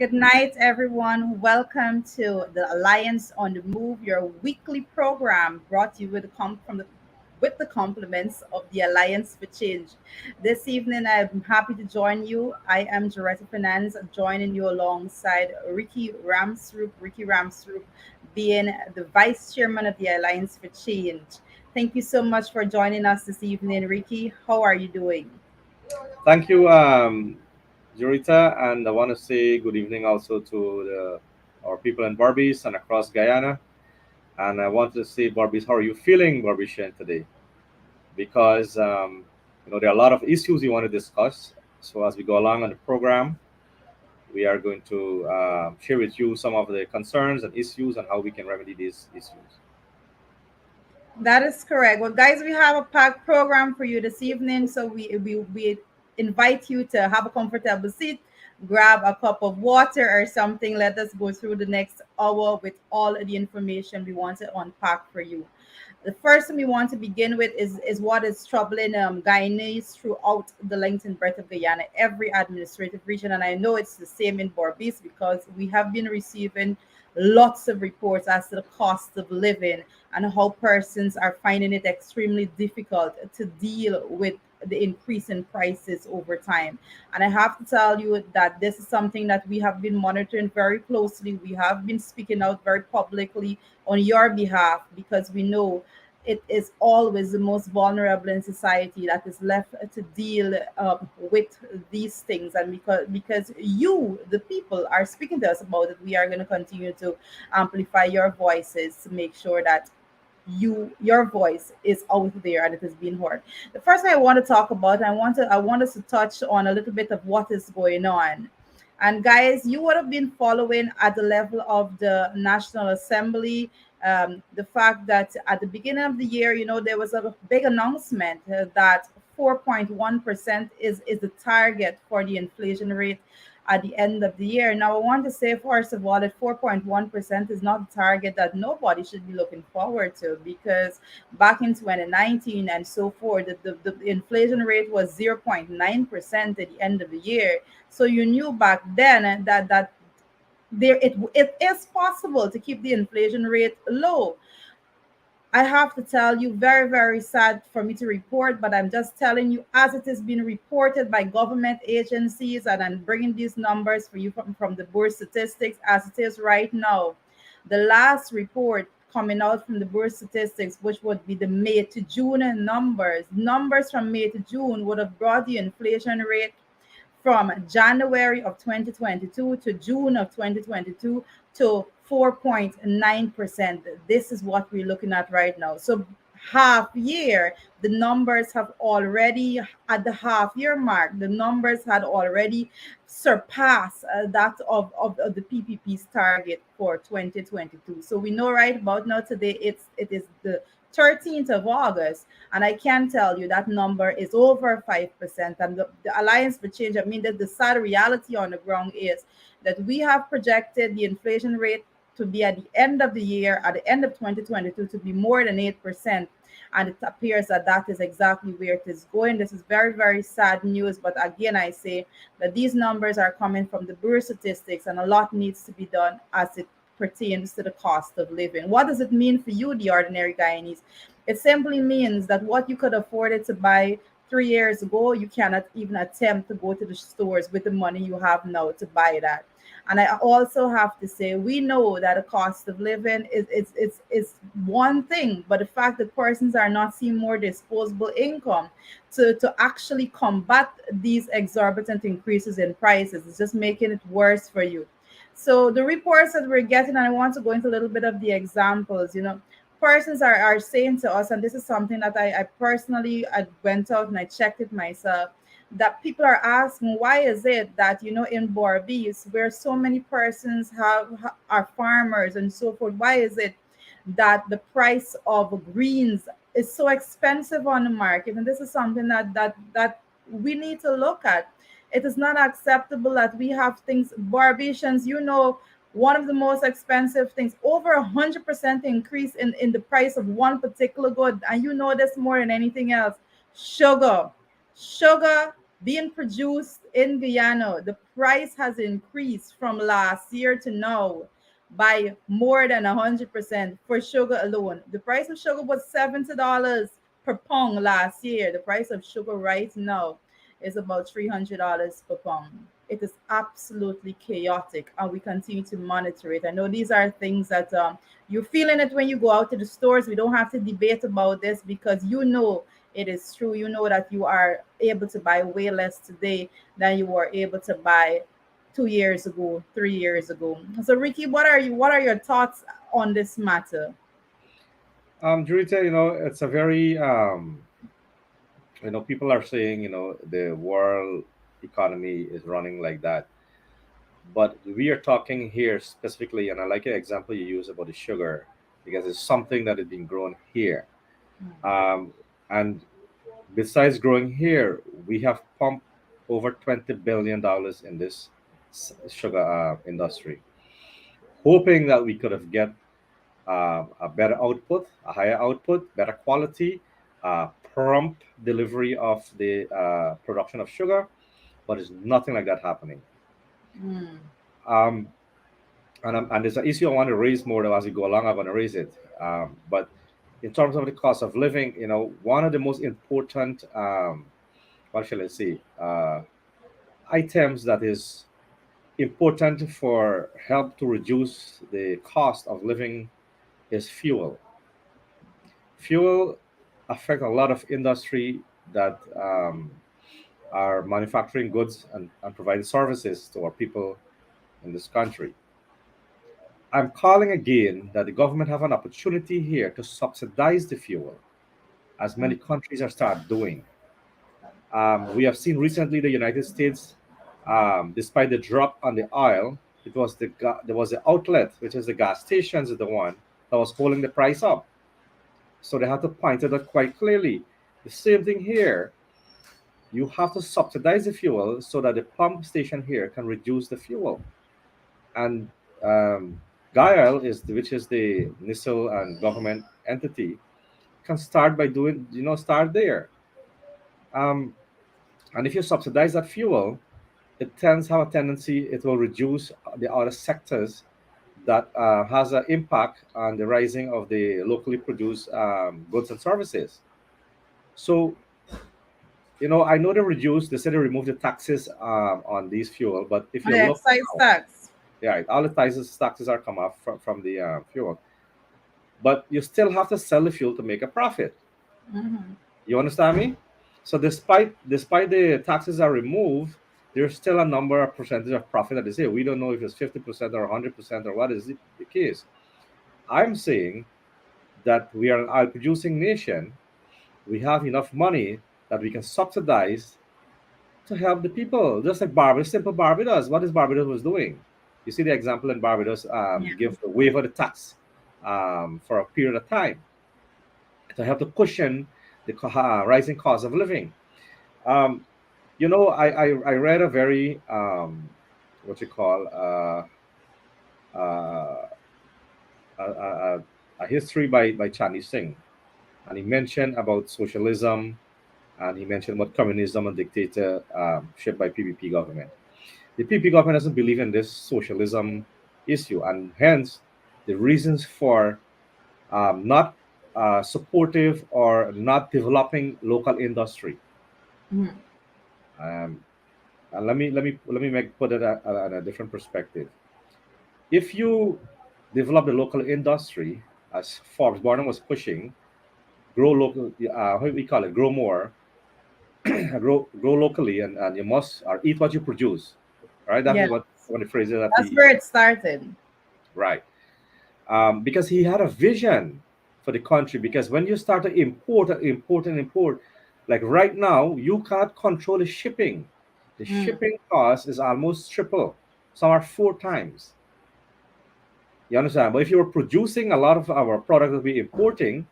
Good night, everyone. Welcome to the Alliance on the Move, your weekly program brought to you with the compliments of the Alliance for Change. This evening, I'm happy to join you. I am Joretta Fernandez, joining you alongside Ricky Ramsroop. Ricky Ramsroop being the Vice Chairman of the Alliance for Change. Thank you so much for joining us this evening, Ricky. How are you doing? Thank you, Jurita, and I want to say good evening also to our people in Barbies and across Guyana. And I want to say, Barbies, how are you feeling, Barbishan, today? Because there are a lot of issues we want to discuss. So as we go along on the program, we are going to share with you some of the concerns and issues and how we can remedy these issues. That is correct. Well, guys, we have a packed program for you this evening. So we invite you to have a comfortable seat, grab a cup of water or something. Let us go through the next hour with all of the information we want to unpack for you. The first thing we want to begin with is what is troubling Guyanese throughout the length and breadth of Guyana, every administrative region. And I know it's the same in Borbis because we have been receiving lots of reports as to the cost of living and how persons are finding it extremely difficult to deal with the increase in prices over time. And I have to tell you that this is something that we have been monitoring very closely. We have been speaking out very publicly on your behalf because we know it is always the most vulnerable in society that is left to deal with these things. And because you, the people, are speaking to us about it, we are going to continue to amplify your voices to make sure that your voice is out there and it is being heard. The first thing I want to talk about, I want us to touch on a little bit of what is going on. And guys, you would have been following at the level of the National Assembly the fact that at the beginning of the year, there was a big announcement that 4.1% is the target for the inflation rate at the end of the year. Now, I want to say, first of all, that 4.1% is not a target that nobody should be looking forward to because back in 2019 and so forth, the inflation rate was 0.9% at the end of the year. So you knew back then that it is possible to keep the inflation rate low. I have to tell you, very, very sad for me to report, but I'm just telling you as it is being reported by government agencies, and I'm bringing these numbers for you from the Bureau of Statistics as it is right now. The last report coming out from the Bureau of Statistics, which would be the May to June numbers from May to June would have brought the inflation rate from January of 2022 to June of 2022 to 4.9%. This is what we're looking at right now. So half year, the numbers have already, at the half year mark, the numbers had already surpassed that of the PPP's target for 2022. So we know right about now today it is the 13th of August, and I can tell you that number is over 5%. And the Alliance for Change, I mean, the sad reality on the ground is that we have projected the inflation rate to be at the end of the year, at the end of 2022, to be more than 8%. And it appears that that is exactly where it is going. This is very, very sad news. But again, I say that these numbers are coming from the Bureau of Statistics, and a lot needs to be done as it pertains to the cost of living. What does it mean for you, the ordinary Guyanese? It simply means that what you could afford it to buy 3 years ago, you cannot even attempt to go to the stores with the money you have now to buy that. And I also have to say, we know that the cost of living is one thing, but the fact that persons are not seeing more disposable income to actually combat these exorbitant increases in prices is just making it worse for you. So the reports that we're getting, and I want to go into a little bit of the examples, persons are saying to us, and this is something that I personally I went out and I checked it myself, that people are asking, why is it that, in Borbis, where so many persons are farmers and so forth, why is it that the price of greens is so expensive on the market? And this is something that we need to look at. It is not acceptable that we have things, Barbadians, one of the most expensive things, over 100% increase in the price of one particular good. And this more than anything else, sugar. Sugar being produced in Guyana, the price has increased from last year to now by more than 100% for sugar alone. The price of sugar was $70 per pound last year. The price of sugar right now is about $300 per pound. It is absolutely chaotic, and we continue to monitor it. I know these are things that you're feeling it when you go out to the stores. We don't have to debate about this because you know it is true. You know that you are able to buy way less today than you were able to buy 2 years ago, 3 years ago. So, Ricky, what are your thoughts on this matter? Jurita, it's a very people are saying, the world economy is running like that. But we are talking here specifically, and I like your example you use about the sugar because it's something that is being grown here. Um, and besides growing here, we have pumped over $20 billion in this sugar industry, hoping that we could have get a better output, a higher output, better quality, prompt delivery of the production of sugar, but it's nothing like that happening. Mm. Um, and there's an issue I want to raise more though as we go along. I'm going to raise it. But in terms of the cost of living, one of the most important, what shall I say, items that is important for help to reduce the cost of living is fuel. Fuel affect a lot of industry that are manufacturing goods and providing services to our people in this country. I'm calling again that the government have an opportunity here to subsidize the fuel, as many countries are start doing. We have seen recently the United States, despite the drop on the oil, there was the outlet, which is the gas stations, is the one that was holding the price up. So they have to point it out quite clearly. The same thing here. You have to subsidize the fuel so that the pump station here can reduce the fuel. And GAIL which is the NISL and government entity, can start by doing, start there. Um, and if you subsidize that fuel, it tends to have a tendency, it will reduce the other sectors that has an impact on the rising of the locally produced goods and services. So, I know they said they removed the taxes on these fuel, but if you The look excise now, tax. yeah, all the taxes are come off from the fuel, but you still have to sell the fuel to make a profit. Mhm. You understand me? So despite the taxes are removed, there's still a number of percentage of profit that is here. We don't know if it's 50% or 100% or what is the case. I'm saying that we are an oil producing nation. We have enough money that we can subsidize to help the people, just like Barbados, simple Barbados. What is Barbados was doing? You see the example in Barbados, Yeah. give a waiver the tax for a period of time to help to cushion the rising cost of living. Um, I read a very what you call uh, a history by Chani Singh, and he mentioned about socialism, and he mentioned about communism and dictatorship by PPP government. The PPP government doesn't believe in this socialism issue, and hence the reasons for not supportive or not developing local industry. Mhm. Um, and let me put it at a different perspective. If you develop the local industry, as Forbes Barnum was pushing, grow local, how we call it, grow more, grow locally, and you must or eat what you produce. Right? That Yeah. is what one of the phrases that That's where it started. right. Because he had a vision for the country. Because when you start to import, like right now, you can't control the shipping. The Mm. shipping cost is almost triple. Some are four times. You understand? But if you were producing a lot of our product that we're importing,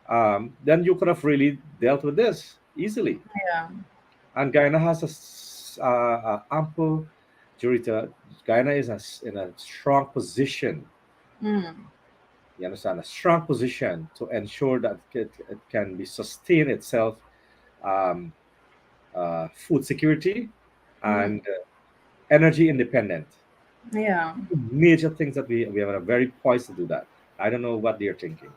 then you could have really dealt with this easily. Yeah. And Guyana has ample Jurita. Guyana is in a strong position. Mm. You understand? A strong position to ensure that it can be sustain itself, um, food security, Mm, and energy independent. yeah. Major things that we are very poised to do that. I don't know what they're thinking.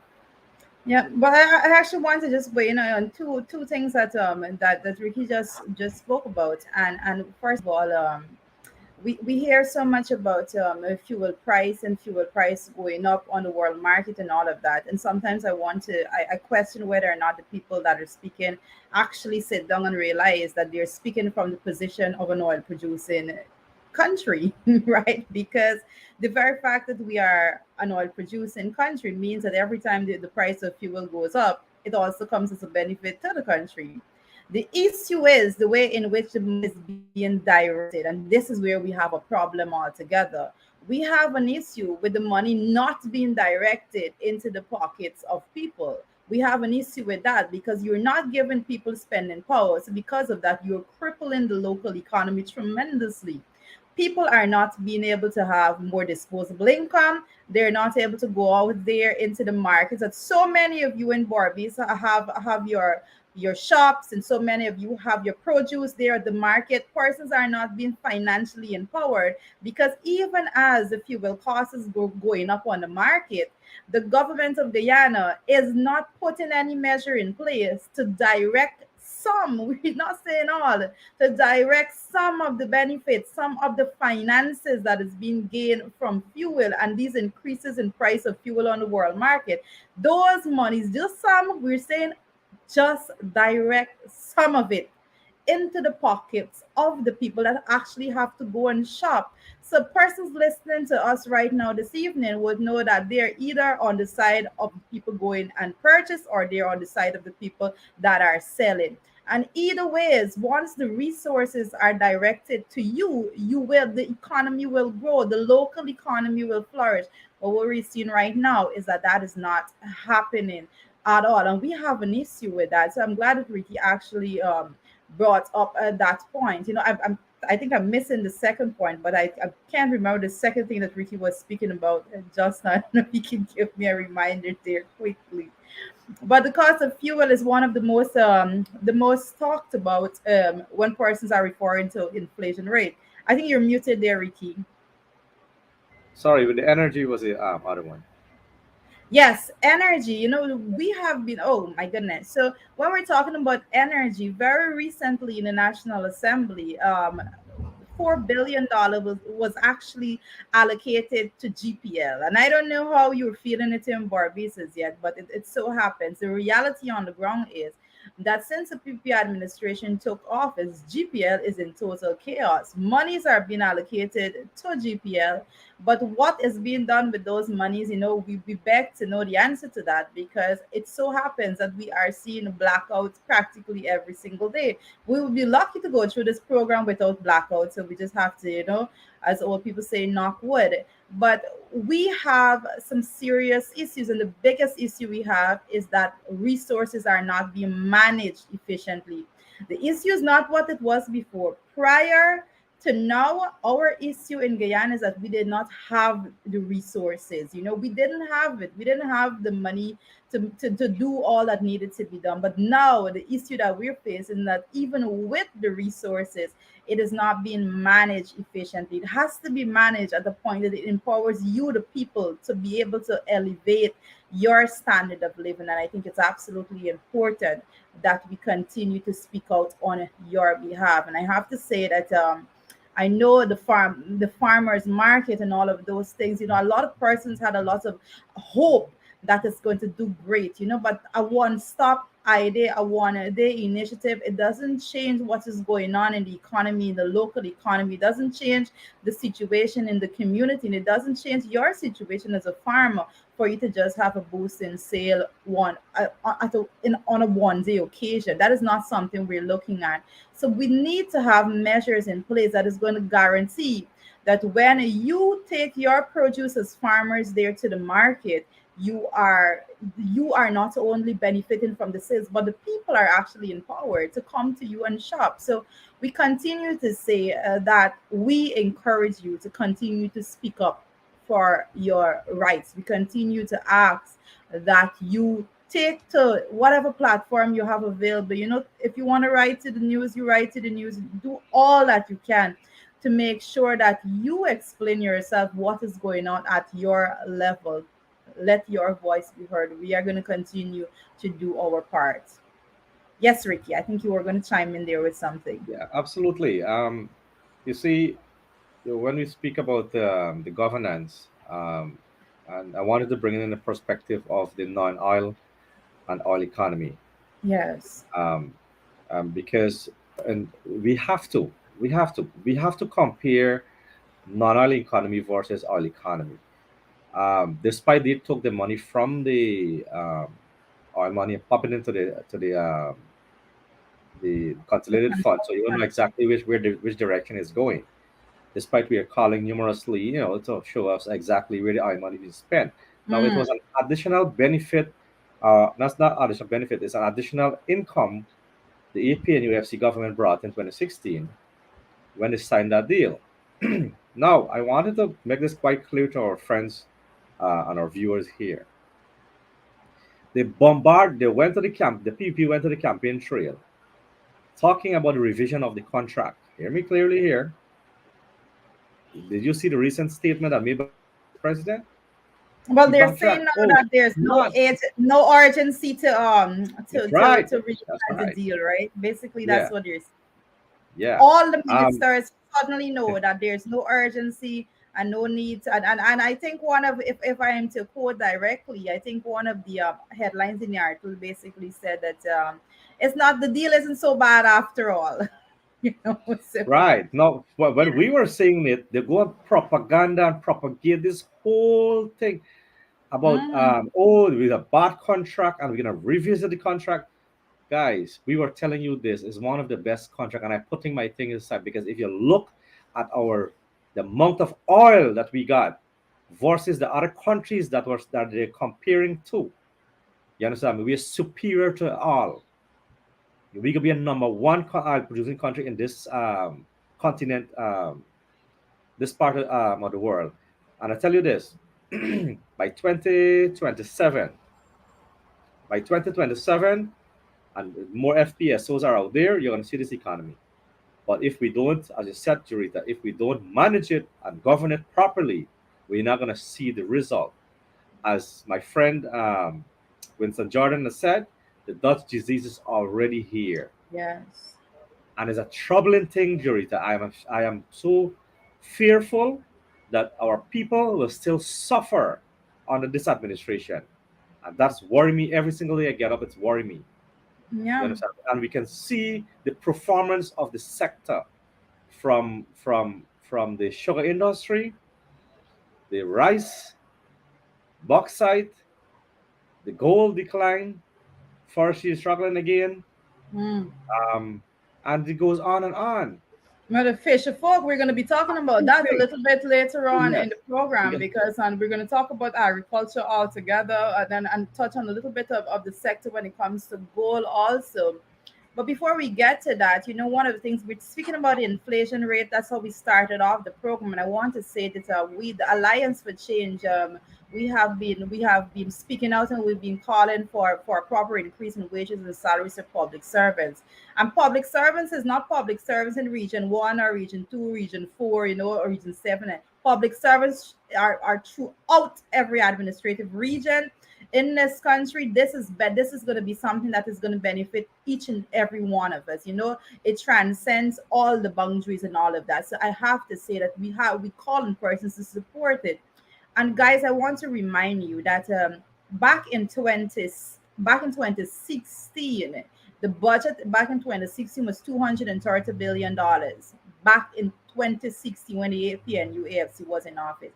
Yeah, but I actually want to just weigh in on two things that that Ricky just spoke about, and first of all, we hear so much about fuel price and fuel price going up on the world market and all of that, and sometimes I question whether or not the people that are speaking actually sit down and realize that they're speaking from the position of an oil producing country, right? Because the very fact that we are an oil producing country means that every time the price of fuel goes up, it also comes as a benefit to the country. The issue is the way in which the money is being directed, and this is where we have a problem altogether. We have an issue with the money not being directed into the pockets of people. We have an issue with that because you're not giving people spending power. So, because of that, you're crippling the local economy tremendously. People are not being able to have more disposable income. They're not able to go out there into the markets that so many of you in Barbados have your shops, and so many of you have your produce there at the market. Persons are not being financially empowered because even as the fuel costs is going up on the market, the government of Guyana is not putting any measure in place to direct some, we're not saying all, to direct some of the benefits, some of the finances that is being gained from fuel and these increases in price of fuel on the world market. Those monies, just some, we're saying just direct some of it into the pockets of the people that actually have to go and shop. So persons listening to us right now this evening would know that they're either on the side of people going and purchase or they're on the side of the people that are selling. And either ways, once the resources are directed to you, the economy will grow, the local economy will flourish. But what we're seeing right now is that that is not happening at all, and we have an issue with that. So I'm glad that Ricky actually brought up at that point. You know, I think I'm missing the second point, but I can't remember the second thing that Ricky was speaking about just now. I don't know if he can give me a reminder there quickly. But the cost of fuel is one of the most talked about when persons are referring to inflation rate. I think you're muted there, Ricky. Sorry, but the energy was the other one. Yes, energy. You know, we have been, oh my goodness. So, when we're talking about energy, very recently in the National Assembly, $4 billion was actually allocated to GPL. And I don't know how you're feeling it in Barbados yet, but it so happens. The reality on the ground is that since the PP administration took office, GPL is in total chaos. Monies are being allocated to GPL, but what is being done with those monies, you know, we beg to know the answer to that because it so happens that we are seeing blackouts practically every single day. We would be lucky to go through this program without blackouts, so we just have to, you know, as old people say, knock wood. But we have some serious issues, and the biggest issue we have is that resources are not being managed efficiently. The issue is not what it was before. Prior to now, our issue in Guyana is that we did not have the resources. You know, we didn't have it. We didn't have the money to do all that needed to be done. But now the issue that we're facing that even with the resources, it is not being managed efficiently. It has to be managed at the point that it empowers you, the people, to be able to elevate your standard of living. And I think it's absolutely important that we continue to speak out on your behalf. And I have to say that I know the farmers market and all of those things. You know, a lot of persons had a lot of hope that it's going to do great. You know, but a one-stop idea, a one-a-day initiative, it doesn't change what is going on in the economy, in the local economy. It doesn't change the situation in the community, and it doesn't change your situation as a farmer for you to just have a boost in sale on a one-day occasion. That is not something we're looking at. So we need to have measures in place that is going to guarantee that when you take your produce as farmers there to the market, you are not only benefiting from the sales, but the people are actually empowered to come to you and shop. So we continue to say that we encourage you to continue to speak up for your rights. We continue to ask that you take to whatever platform you have available. You know, if you want to write to the news, you write to the news. Do all that you can to make sure that you explain yourself what is going on at your level. Let your voice be heard. We are going to continue to do our part. Yes, Ricky, I think you were going to chime in there with something. Yeah, absolutely. You see, when we speak about the governance, and I wanted to bring it in the perspective of the non-oil and oil economy, Yes. um, because and we have to compare non-oil economy versus oil economy. Despite they took the money from the oil money and pop it into the consolidated fund, so you don't know exactly which direction it's going. Despite we are calling numerously, to show us exactly where the oil money is spent. Now it Mm, was an additional benefit. That's not additional benefit; it's an additional income the AP and UFC government brought in 2016 when they signed that deal. Now, I wanted to make this quite clear to our friends and our viewers here. They went to the camp, the PP went to the campaign trail talking about the revision of the contract. Hear me clearly here. Did you see the recent statement that made by the president? He well, they're backtracked. saying Oh, now that there's not. no urgency to That's right. That's revise the right. deal, right? Basically, that's Yeah. what they're saying. Yeah. All the Um, ministers suddenly know that there's no urgency and no need to, and I think one of, if I am to quote directly, I think one of the headlines in the article basically said that it's not, the deal isn't so bad after all. you know so right. Now, when yeah. we were saying it, they go on propaganda and propagate this whole thing about Mm, with a bad contract and we're gonna revisit the contract. Guys, we were telling you this is one of the best contract, and I'm putting my thing aside because if you look at the amount of oil that we got versus the other countries that they're comparing to, you understand me? We are superior to all. We could be a number one oil producing country in this continent, this part of the world. And I tell you this, by 2027, by 2027, and more FPSOs are out there, you're going to see this economy. But if we don't, as you said, Jurita, if we don't manage it and govern it properly, we're not going to see the result. As my friend Winston Jordan has said, the Dutch disease is already here. yes. And it's a troubling thing, Jurita. I am so fearful that our people will still suffer under this administration. And that's worrying me every single day I get up. It's worrying me. You Yeah. understand? And we can see the performance of the sector from the sugar industry, the rice, bauxite, the gold decline, forestry is struggling again, Mm. um, and it goes on and on. Well, the fisher folk, we're going to be talking about that a Thing. little bit later Oh on in yes, the program, yes, because we're going to talk about agriculture altogether, and touch on a little bit of the sector when it comes to gold also. But before we get to that, one of the things we're speaking about the inflation rate, that's how we started off the program. And I want to say that we, the Alliance for Change, we have been speaking out, and we've been calling for a proper increase in wages and salaries of public servants. And public servants is not public servants in region one or region two, region four, or region seven. Public servants are throughout every administrative region in this country. This is going to be something that is going to benefit each and every one of us. It transcends all the boundaries and all of that. So I have to say that we call on persons to support it. And guys, I want to remind you that back in 2016, the budget back in 2016 was $230 billion. Back in 2016, when the APNU AFC was in office.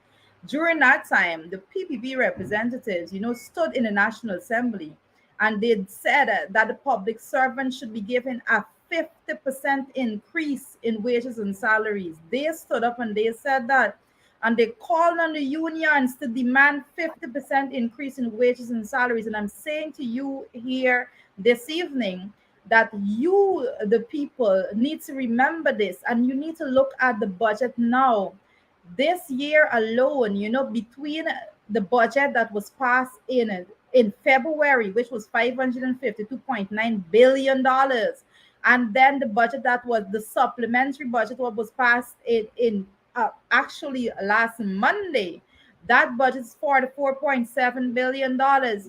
During that time, the PPP representatives, stood in the National Assembly, and they said that the public servants should be given a 50% increase in wages and salaries. They stood up and they said that, and they called on the unions to demand 50% increase in wages and salaries. And I'm saying to you here this evening that you, the people, need to remember this, and you need to look at the budget now. This year alone, between the budget that was passed in in February, which was $552.9 billion. And then the budget that was the supplementary budget, what was passed in actually last Monday, that budget is $44.7 billion.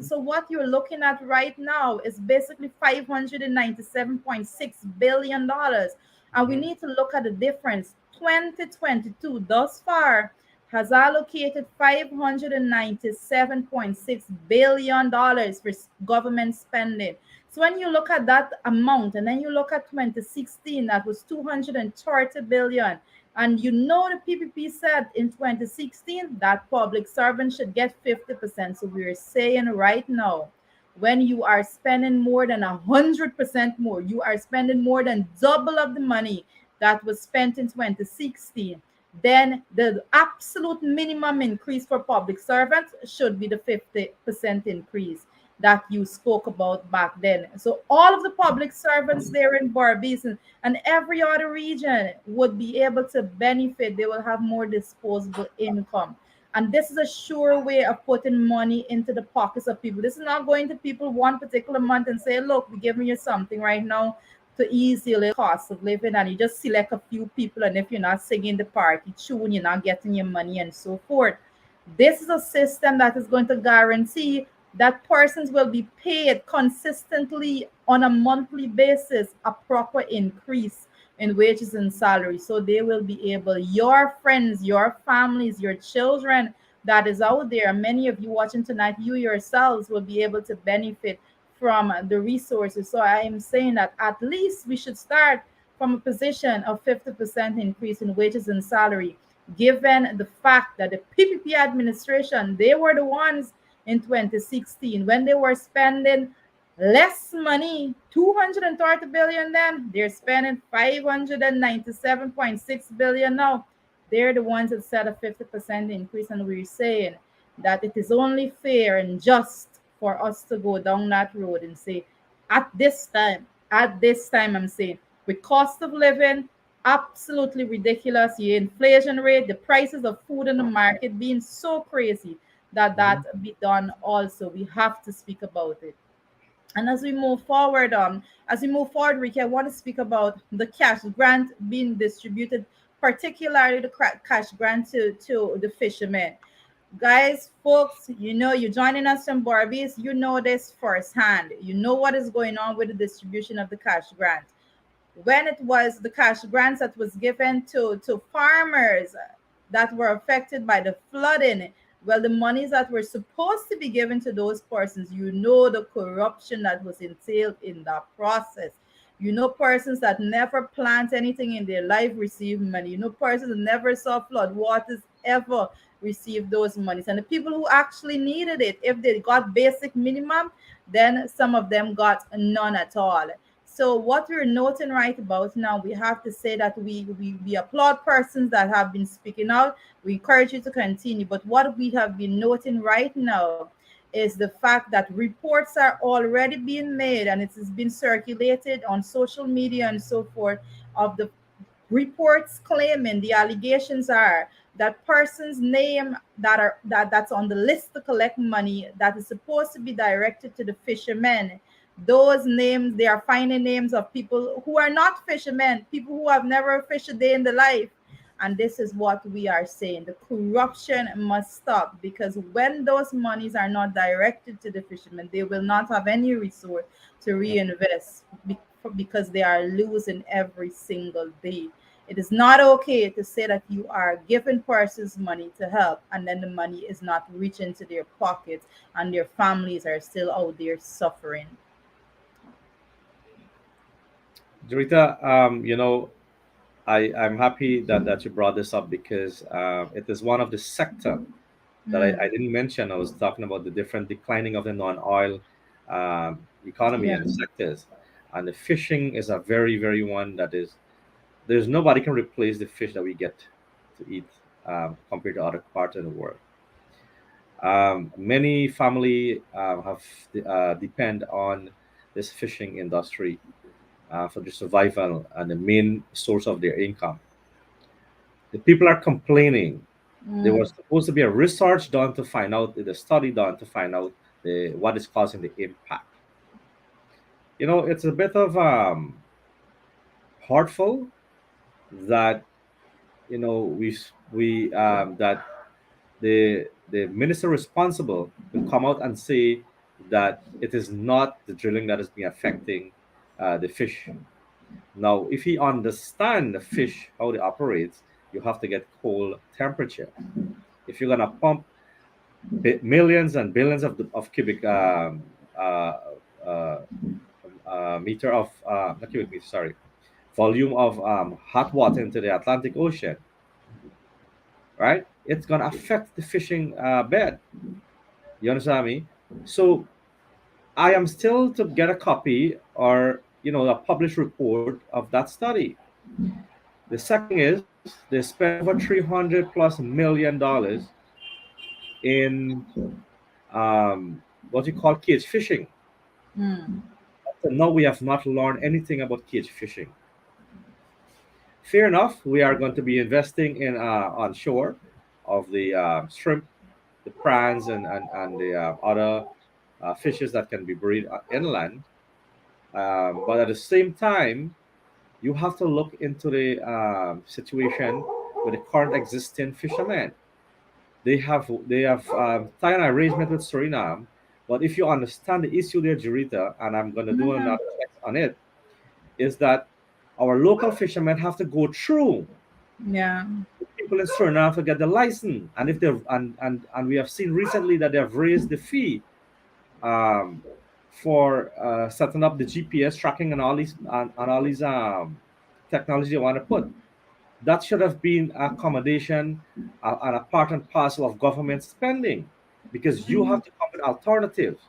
So what you're looking at right now is basically $597.6 billion. And we Mhm. need to look at the difference. 2022 thus far has allocated $597.6 billion for government spending. So when you look at that amount and then you look at 2016, that was 230 billion. And you know the PPP said in 2016 that public servants should get 50%. So we're saying right now, when you are spending more than 100% more, you are spending more than double of the money that was spent in 2016, then the absolute minimum increase for public servants should be the 50% increase that you spoke about back then. So all of the public servants there in Barbados and every other region would be able to benefit. They will have more disposable income. And this is a sure way of putting money into the pockets of people. This is not going to people one particular month and say, look, we're giving you something right now to ease your cost of living, and you just select a few people, and if you're not singing the party tune, you're not getting your money and so forth. This is a system that is going to guarantee that persons will be paid consistently on a monthly basis a proper increase in wages and salary, so they will be able, your friends, your families, your children that is out there, many of you watching tonight, you yourselves will be able to benefit from the resources. So I am saying that at least we should start from a position of 50% increase in wages and salary, given the fact that the PPP administration, they were the ones in 2016 when they were spending less money, 230 billion then, they're spending 597.6 billion now. They're the ones that said a 50% increase, and we're saying that it is only fair and just for us to go down that road and say, at this time, I'm saying, with cost of living absolutely ridiculous, the inflation rate, the prices of food in the market being so crazy, that Mhm. be done also. We have to speak about it. And as we move forward, Ricky, I want to speak about the cash grant being distributed, particularly the cash grant to the fishermen. Guys, folks, you're joining us from Barbies. You know this firsthand. You know what is going on with the distribution of the cash grant. When it was the cash grants that was given to farmers that were affected by the flooding, well, the monies that were supposed to be given to those persons, the corruption that was entailed in that process. Persons that never plant anything in their life receive money. Persons that never saw flood waters ever receive those monies. And the people who actually needed it, if they got basic minimum, then some of them got none at all. So what we're noting right about now, we have to say that we applaud persons that have been speaking out. We encourage you to continue. But what we have been noting right now is the fact that reports are already being made, and it has been circulated on social media and so forth, of the reports claiming, the allegations are that persons name that's on the list to collect money that is supposed to be directed to the fishermen, those names, they are finding names of people who are not fishermen, people who have never fished a day in their life. And this is what we are saying: the corruption must stop, because when those monies are not directed to the fishermen, they will not have any resource to reinvest, because they are losing every single day. It is not okay to say that you are giving persons money to help and then the money is not reaching to their pockets and their families are still out there suffering. Dorita, I'm happy that you brought this up because it is one of the sector that I Mm, didn't mention. I was talking about the different declining of the non-oil economy yeah. and sectors, and the fishing is a very, very one that is, there's nobody can replace the fish that we get to eat compared to other parts of the world. Many family have depend on this fishing industry for their survival and the main source of their income. The people are complaining. There Mm, was supposed to be a research done to find out, the study done to find out the what is causing the impact. It's a bit of hurtful that we that the minister responsible will come out and say that it is not the drilling that is being affecting the fish. Now, if he understand the fish how they operate, you have to get cold temperature. If you're gonna pump millions and billions of cubic uh, uh, meter of not cubic meter, sorry, volume of hot water into the Atlantic Ocean, right? It's gonna affect the fishing bed. You understand me? So I am still to get a copy or a published report of that study. The second thing is they spent over $300+ million in what you call cage fishing. Mm. So now we have not learned anything about cage fishing. Fair enough, we are going to be investing in on shore of the shrimp, the prawns, and the other fishes that can be breed inland. But at the same time, you have to look into the situation with the current existing fishermen. They have tied an arrangement with Suriname, but if you understand the issue there, Jurita, and I'm going to do Mhm. another check on it, is that our local fishermen have to go through Yeah. people in Suriname to get the license, and if they've and we have seen recently that they have raised the fee um, for setting up the GPS tracking and all these technology they want to put. That should have been accommodation and a part and parcel of government spending, because you have to come with alternatives.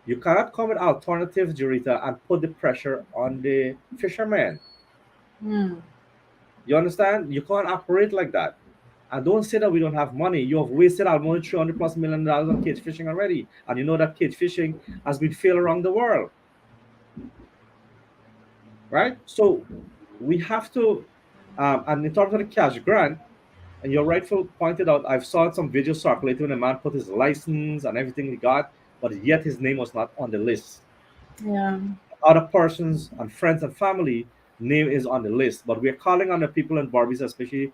You cannot come with alternatives, Jurita, and put the pressure on the fishermen. Mm. You understand? You can't operate like that. And don't say that we don't have money. You have wasted almost $300+ million on cage fishing already. And you know that cage fishing has been failed around the world, right? So we have to, and in terms of the cash grant, and you're rightful pointed out, I've saw some videos circulating when a man put his license and everything he got, but yet his name was not on the list. Yeah. Other persons and friends and family name is on the list, but we're calling on the people in Barbies, especially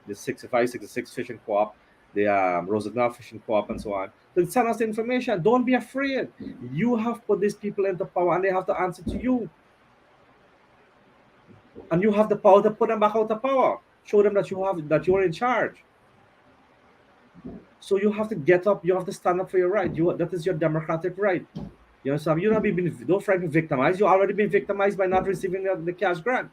the 65, 66 fishing co-op, the Rosendahl fishing co-op, and so on, to send us the information. Don't be afraid. You have put these people into power, and they have to answer to you, and you have the power to put them back out of power. Show them that you're in charge. So you have to get up. You have to stand up for your right. That is your democratic right. You know, so you not been don't frankly victimized. You already been victimized by not receiving the cash grant.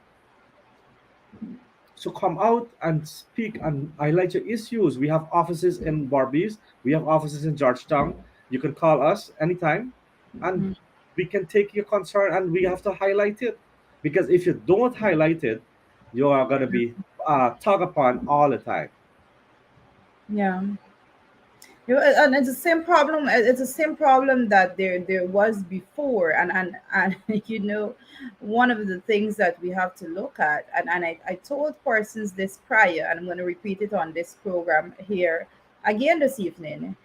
So come out and speak and highlight your issues. We have offices in Barbies. We have offices in Georgetown. You can call us anytime, and Mm. we can take your concern and we have to highlight it. Because if you don't highlight it, you are going to be talked upon all the time. Yeah. And it's the same problem. It's the same problem that there was before, and one of the things that we have to look at, and I told persons this prior, and I'm going to repeat it on this program here again this evening.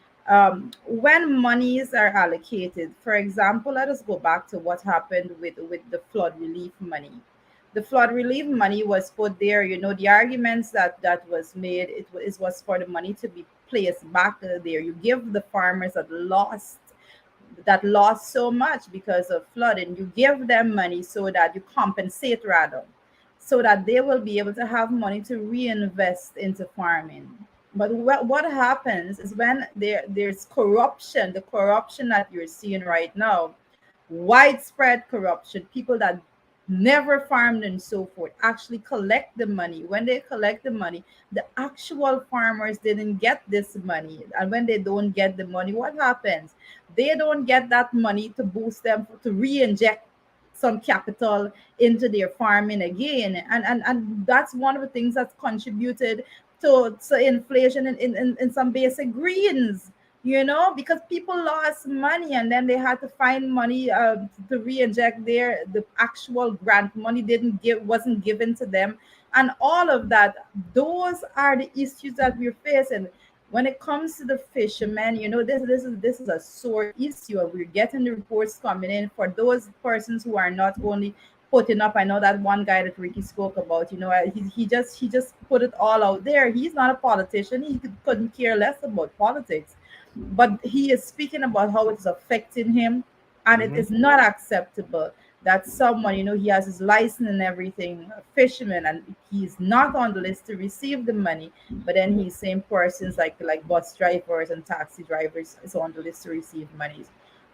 When monies are allocated, for example, let us go back to what happened with the flood relief money. The flood relief money was put there. The arguments that was made, it was for the money to be placed back there. You give the farmers that lost so much because of flooding, you give them money so that you compensate, rather, so that they will be able to have money to reinvest into farming. But what happens is when there's corruption, the corruption that you're seeing right now, widespread corruption, people that never farmed and so forth actually collect the money. When they collect the money, the actual farmers didn't get this money. And when they don't get the money, what happens? They don't get that money to boost them, to re-inject some capital into their farming again. And that's one of the things that's contributed to inflation in some basic greens, because people lost money and then they had to find money to re-inject the actual grant money wasn't given to them, and all of that. Those are the issues that we're facing. When it comes to the fishermen, this is a sore issue. We're getting the reports coming in for those persons who are not only putting up. I know that one guy that Ricky spoke about. He just put it all out there. He's not a politician. He couldn't care less about politics, but he is speaking about how it's affecting him, and it Hmm. is not acceptable that someone, he has his license and everything, a fisherman, and he's not on the list to receive the money, but then he's saying persons like bus drivers and taxi drivers is on the list to receive monies.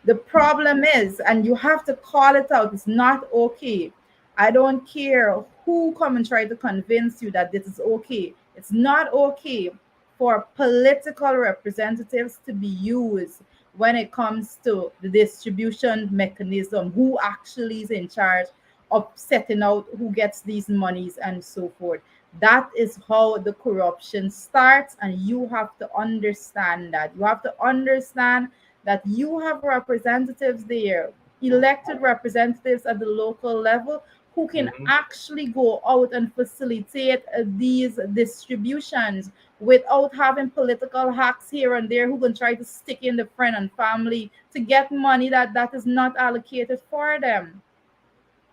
The problem is, and you have to call it out, it's not okay. I don't care who come and try to convince you that this is okay. It's not okay for political representatives to be used when it comes to the distribution mechanism, who actually is in charge of setting out who gets these monies and so forth. That is how the corruption starts, and you have to understand that. You have to understand that you have representatives there, elected representatives at the local level, who can Hmm. actually go out and facilitate these distributions without having political hacks here and there who can try to stick in the friend and family to get money that is not allocated for them.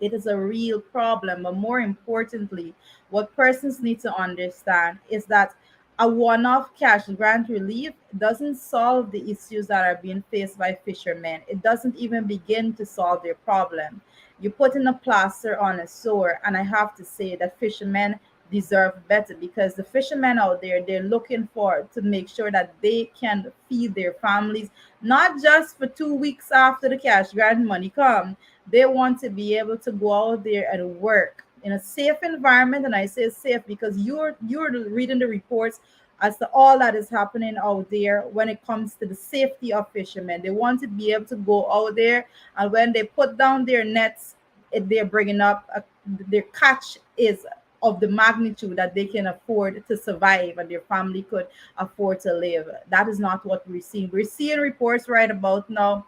It is a real problem. But more importantly, what persons need to understand is that a one off cash grant relief doesn't solve the issues that are being faced by fishermen. It doesn't even begin to solve their problem. You put in a plaster on a sore, and I have to say that fishermen deserve better, because the fishermen out there, they're looking for to make sure that they can feed their families, not just for 2 weeks after the cash grant money comes. They want to be able to go out there and work in a safe environment. And I say safe because you're reading the reports as to all that is happening out there when it comes to the safety of fishermen. They want to be able to go out there, and when they put down their nets, they're bringing up their catch is of the magnitude that they can afford to survive and their family could afford to live. That is not what we're seeing. We're seeing reports right about now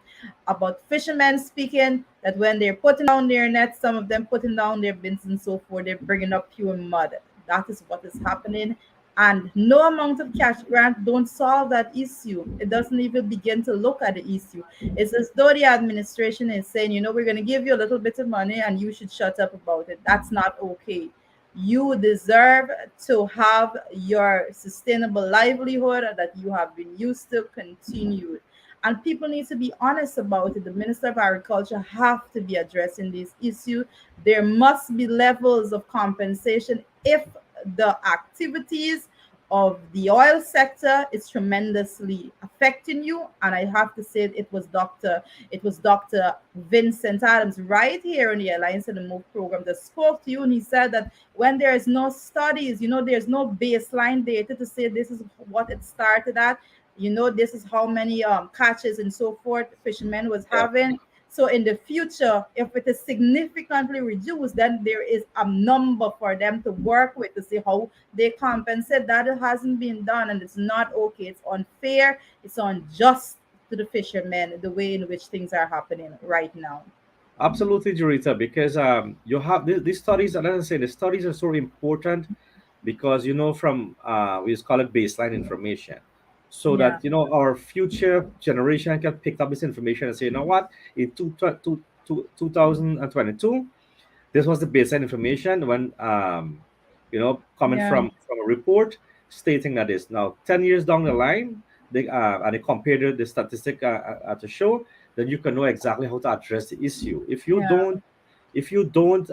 about fishermen speaking that when they're putting down their nets, some of them putting down their bins and so forth, they're bringing up pure mud. That is what is happening. And no amount of cash grant don't solve that issue. It doesn't even begin to look at the issue. It's as though the administration is saying, we're going to give you a little bit of money and you should shut up about it. That's not okay. You deserve to have your sustainable livelihood that you have been used to continue, and people need to be honest about it. The Minister of Agriculture have to be addressing this issue. There must be levels of compensation if the activities of the oil sector is tremendously affecting you. And I have to say it was Dr. Vincent Adams right here on the Alliance and the Move program that spoke to you, and he said that when there is no studies, there's no baseline data to say this is what it started at, this is how many catches and so forth fishermen was Yeah. having. So in the future, if it is significantly reduced, then there is a number for them to work with to see how they compensate. That it hasn't been done, and it's not okay. It's unfair. It's unjust to the fishermen the way in which things are happening right now. Absolutely, Jurita, because you have these studies, and as I say, the studies are so important because from we just call it baseline information, so Yeah, that our future generation can pick up this information and say, you know what, in 2022, this was the baseline information when coming yeah, from a report stating that is now 10 years down the line, they compared the statistic to show that you can know exactly how to address the issue. yeah. If you don't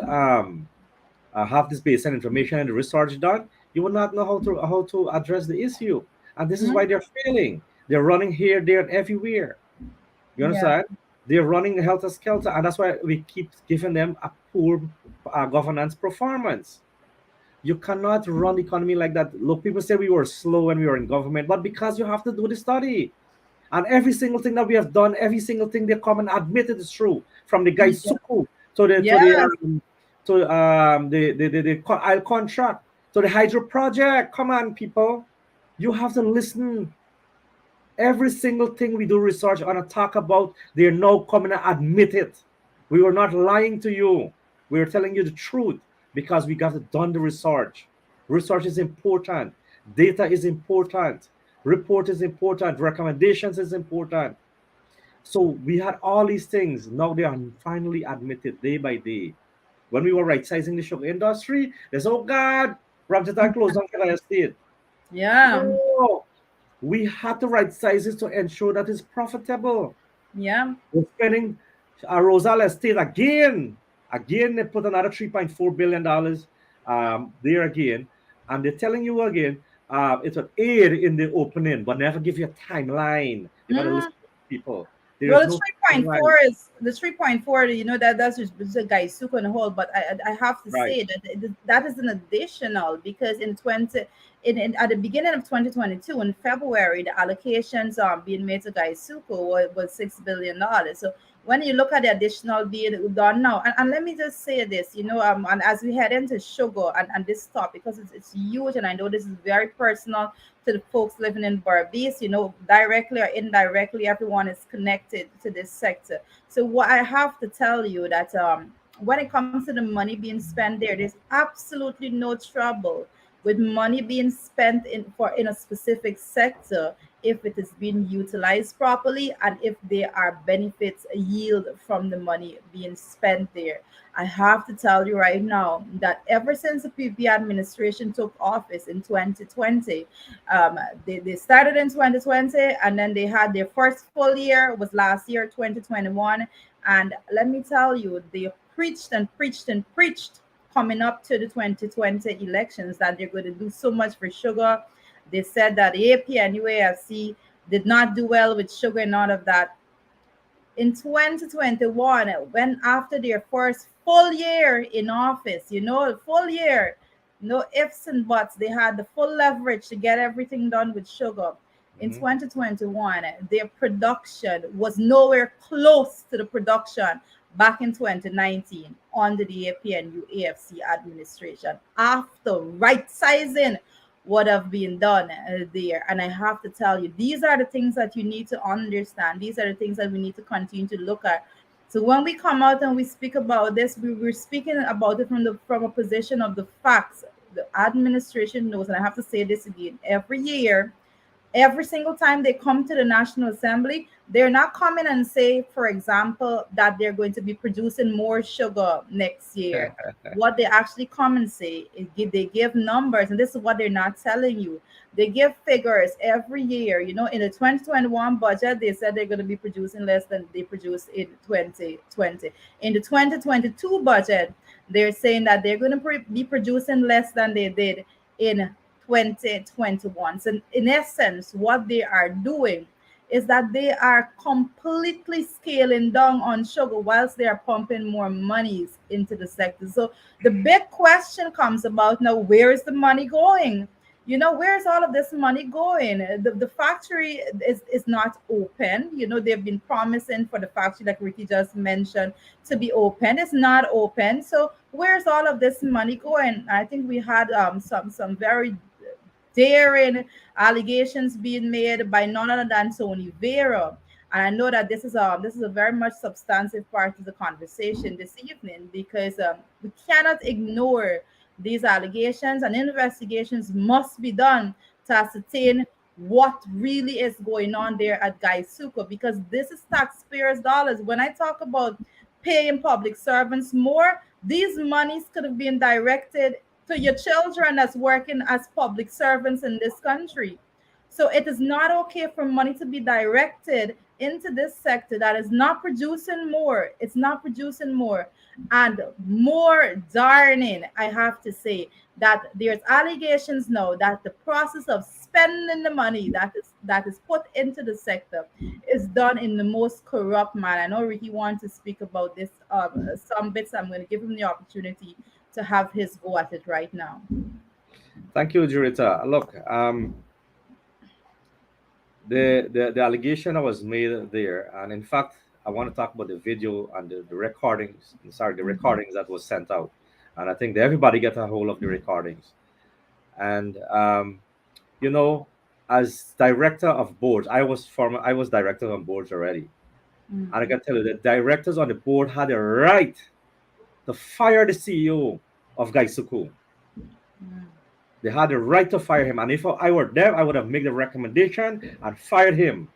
have this baseline information and the research done, you will not know how to address the issue. And this is Mhm. why they're failing. They're running here, there, and everywhere. You Yeah, understand? They're running helter skelter, and that's why we keep giving them a poor governance performance. You cannot run the economy like that. Look, people say we were slow when we were in government, but because you have to do the study. And every single thing that we have done, every single thing they come and admit it is true. From the guy yeah. Suku to the Yes. oil contract to the hydro project. Come on, people. You have to listen. Every single thing we do research on and talk about, they're now coming and admit it. We were not lying to you. We were telling you the truth because we got done the research. Research is important. Data is important. Report is important. Recommendations is important. So we had all these things. Now they are finally admitted day by day. When we were right sizing the sugar industry, they said, "Oh God, Ramjatar closed down Canada State." Yeah. No, we had to right size it to ensure that it's profitable. Yeah. We're spending Rosal Estate again. Again, they put another $3.4 billion there again. And they're telling you again, it would aid in the opening, but never give you a timeline. You got to listen Mm. to people. There Well, is the no 3.4 timeline. is the 3.4. You know that's just the guy Suko and whole. But I have to Right, say that that is an additional because at the beginning of 2022 in February the allocations being made to Guy Suko was $6 billion. So when you look at the additional being done now, and let me just say this, and as we head into sugar and this topic because it's huge, and I know this is very personal to the folks living in Barbados, directly or indirectly, everyone is connected to this sector. So what I have to tell you that when it comes to the money being spent there, there's absolutely no trouble with money being spent in a specific sector if it is being utilized properly and if there are benefits yield from the money being spent there. I have to tell you right now that ever since the PP administration took office in 2020, um, they started in 2020 and then they had their first full year was last year 2021. And let me tell you, they preached and preached and preached coming up to the 2020 elections that they're going to do so much for sugar. They said that AP and UAFC did not do well with sugar and all of that. In 2021, when after their first full year in office, full year, no ifs and buts, they had the full leverage to get everything done with sugar. In hmm 2021, their production was nowhere close to the production back in 2019 under the APNU AFC administration after right sizing what have been done there. And I have to tell you, these are the things that you need to understand. These are the things that we need to continue to look at. So when we come out and we speak about this, we're speaking about it from a position of the facts. The administration knows, and I have to say this again, every year every single time they come to the National Assembly, they're not coming and say, for example, that they're going to be producing more sugar next year. What they actually come and say is they give numbers, and this is what they're not telling you. They give figures every year. In the 2021 budget, they said they're going to be producing less than they produced in 2020. In the 2022 budget, they're saying that they're going to be producing less than they did in 2021. So, in essence, what they are doing is that they are completely scaling down on sugar whilst they are pumping more monies into the sector. So, the big question comes about now, where is the money going? Where's all of this money going? The factory is not open. They've been promising for the factory, like Ricky just mentioned, to be open. It's not open. So where's all of this money going? I think we had some very daring allegations being made by none other than Tony Vera. And I know that this is a very much substantive part of the conversation this evening because we cannot ignore these allegations, and investigations must be done to ascertain what really is going on there at Guy Suko because this is taxpayers' dollars. When I talk about paying public servants more, these monies could have been directed to your children as working as public servants in this country. So it is not okay for money to be directed into this sector that is not producing more. It's not producing more. And more darning, I have to say, that there's allegations now that the process of spending the money that is put into the sector is done in the most corrupt manner. I know Ricky wants to speak about this some bits. I'm going to give him the opportunity to have his go at it right now. Thank you, Jurita. Look, the allegation that was made there, and in fact, I want to talk about the video and the recordings. Sorry, the Mhm. recordings that was sent out, and I think that everybody get a hold of the recordings. And you know, as director of boards, I was director on boards already, and I Mm, can tell you the directors on the board had a right to fire the CEO of Gaisuku. mm, They had the right to fire him. And if I were them, I would have made the recommendation and fired him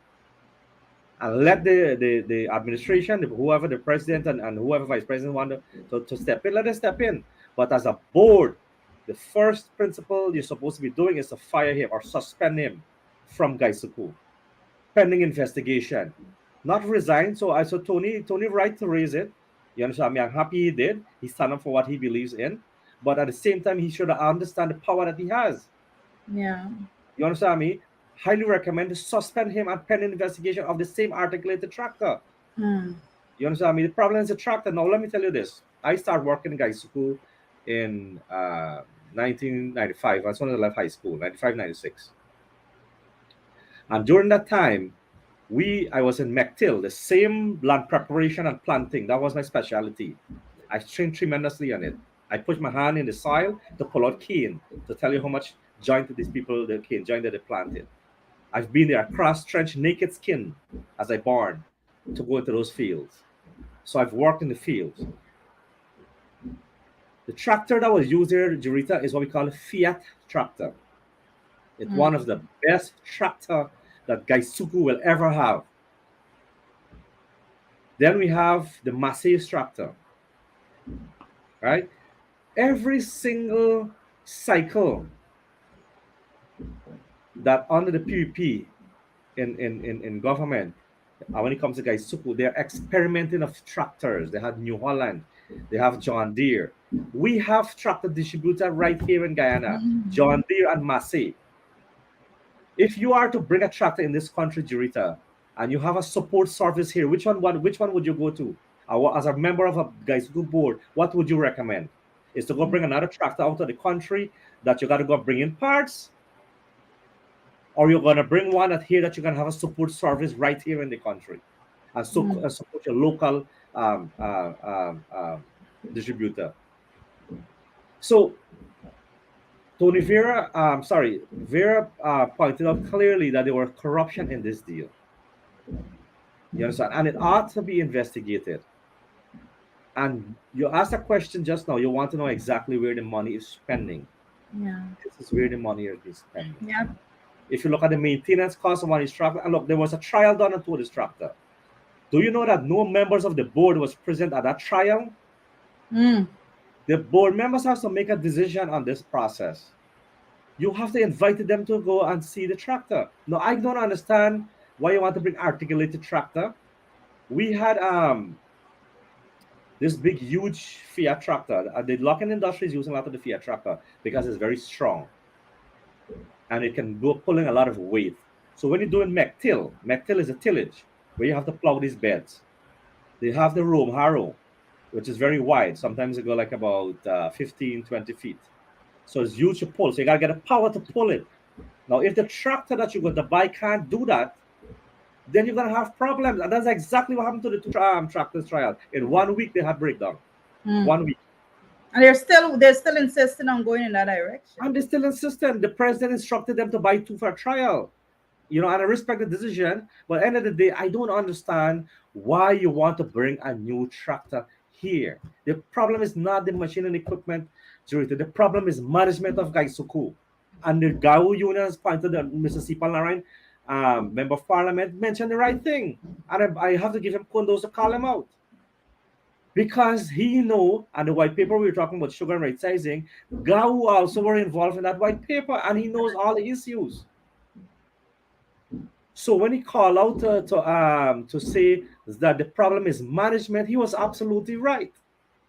and let the administration, whoever the president and whoever vice president wanted to step in, let them step in. But as a board, the first principle you're supposed to be doing is to fire him or suspend him from Gaisuku, pending investigation. Not resign. So I saw Tony right to raise it. You understand me? I'm happy he did. He stand up for what he believes in. But at the same time, he should understand the power that he has. Yeah. You understand me? Highly recommend to suspend him and pending investigation of the same articulated tractor. Mm. You understand me? The problem is the tractor. Now, let me tell you this. I started working in Gaisuku in 1995. That's when I left high school, 95, 96. And during that time, I was in McTill, the same land preparation and planting. That was my specialty. I trained tremendously on it. I put my hand in the soil to pull out cane to tell you how much joint these people, the cane joint that they planted. I've been there, cross trench, naked skin as I born to go into those fields. So I've worked in the fields. The tractor that was used here, Jurita, is what we call a Fiat tractor. It's one of the best tractor that Gaisuku will ever have. Then we have the Massey tractor, right? Every single cycle that under the PUP in government, when it comes to Gaisuku, they're experimenting of tractors. They have New Holland, they have John Deere. We have tractor distributor right here in Guyana, John Deere and Massey. If you are to bring a tractor in this country, Jurita, and you have a support service here, which one would you go to? As a member of a Gaisuku board, what would you recommend? Is to go bring another tractor out of the country that you got to go bring in parts, or you're going to bring one that here that you're going to have a support service right here in the country and support your local distributor. So Tony Vera pointed out clearly that there was corruption in this deal. You understand? And it ought to be investigated. And you asked a question just now. You want to know exactly where the money is spending. Yeah. This is where the money is spending. Yeah. If you look at the maintenance cost of one instructor, and look, there was a trial done on two instructor. Do you know that no members of the board was present at that trial? The board members have to make a decision on this process. You have to invite them to go and see the tractor. Now, I don't understand why you want to bring articulated tractor. We had this big, huge Fiat tractor. The Lock-in industry is using a lot of the Fiat tractor because it's very strong. And it can go pulling a lot of weight. So when you're doing McTill is a tillage where you have to plow these beds. They have the roam harrow, which is very wide. Sometimes it go like about 15, 20 feet. So it's huge to pull. So you got to get the power to pull it. Now, if the tractor that you're going to buy can't do that, then you're going to have problems. And that's exactly what happened to the two tractors trial. In 1 week, they had breakdown. 1 week. And they're still insisting on going in that direction. And they're still insistent. The president instructed them to buy two for a trial. And I respect the decision. But at the end of the day, I don't understand why you want to bring a new tractor here. The problem is not the machine and equipment. The problem is management of Gaisuku. And the Gao Union has pointed that Mr. Sipal Narayan, member of parliament, mentioned the right thing. And I have to give him kudos to call him out. Because he know, and the white paper we were talking about sugar and right sizing, Gao also were involved in that white paper, and he knows all the issues. So when he called out to say that the problem is management, he was absolutely right.